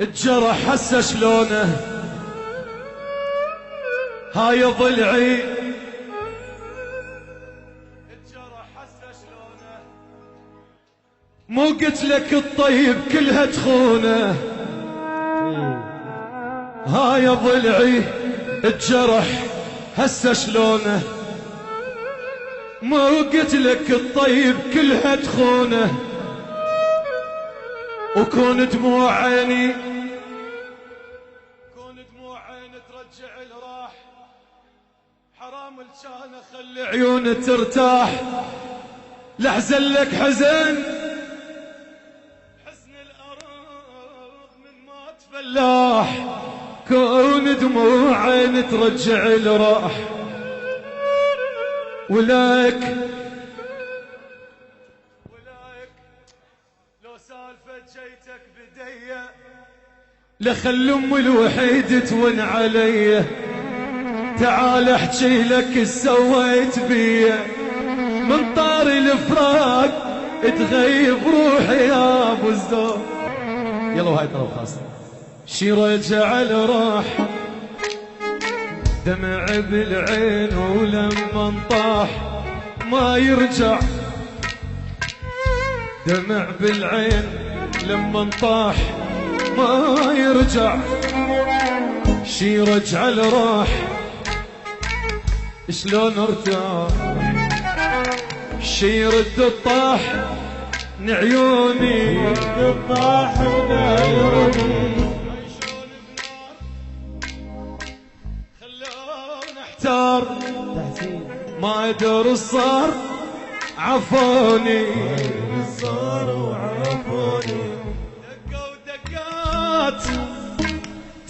الجرح هسه شلونه هاي ضلعي، الجرح هسه شلونه مو قلت لك الطيب كلها تخونه، هاي ضلعي الجرح هسه شلونه مو قلت لك الطيب كلها تخونه، وكون دموع عيني ترجع الراح، حرام كان اخلي عيوني ترتاح، لحزن لك حزن حزن الارض من ما تفلاح، كون دموع عيني ترجع الراح، ولاك لو سالفة جيتك بدية لخل ام الوحيد تون علي، تعال احكي لك ايش سويت بيا، من طاري الفراق تغيب روحي يا ابو الزور. يلا وهاي طرف خاص شي رجع راح دمع بالعين، ولما انطاح ما يرجع، دمع بالعين لما انطاح ما يرجع، شي رجع راح شلون ارتاح، شي يرد الطاح من عيوني، يرد الطاح من عيوني، خلوني احتار ما ادري صار عفوني، صار وعفوني، دقوا دقات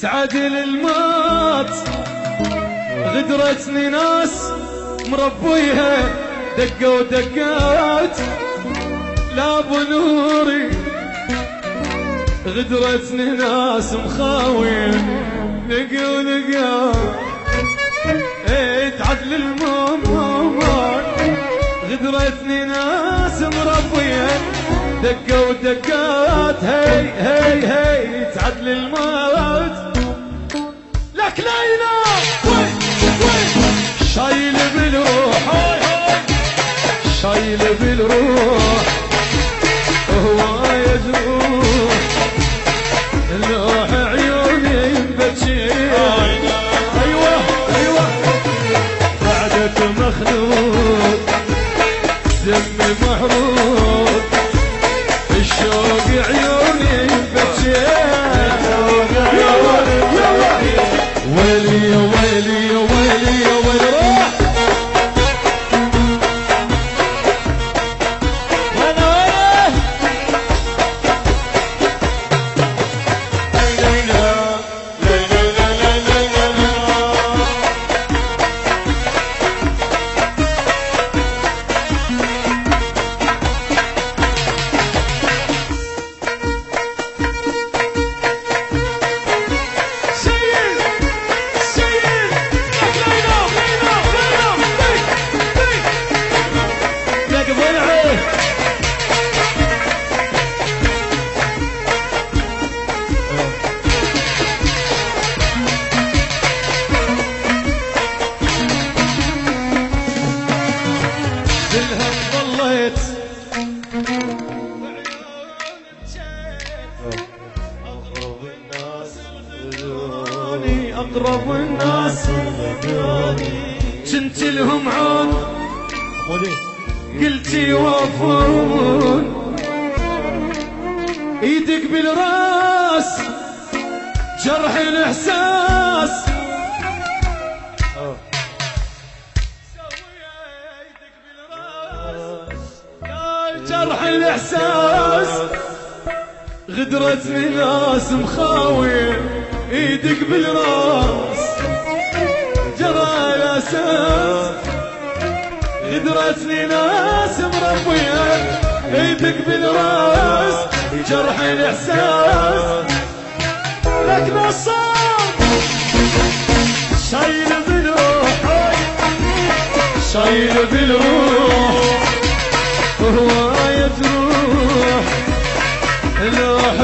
تعادل الموت، غدرتني ناس مربيها، دقوا دقات لا ابو نوري، غدرتني ناس مخاوين، دقوا دقات تعدل الموت، غدرتني ناس مربية، دقوا دقات هي هي هي تعدل الموت، لك لا ينام شايل بالروح، شايل بالروح هواية جروح، لوح عيوني بتشي، ايوه ايوه بعدك مخلوق دمي محروق، الشوق عيوني بتشيل، ويلي يا ويلي يا ويلي يا ويلي روح أقرب الناس جنت لهم عون قلت يوافون، ايدك بالراس جرح الإحساس، ايدك بالراس جرح الإحساس، غدرتني ناس مخاوين، ايدك بالراس جرى الاساس، غدرتني ناس مربيه، ايدك بالراس جرح الاحساس، لك نصار شايل بالروح، شايل بالروح هواية روح، لوح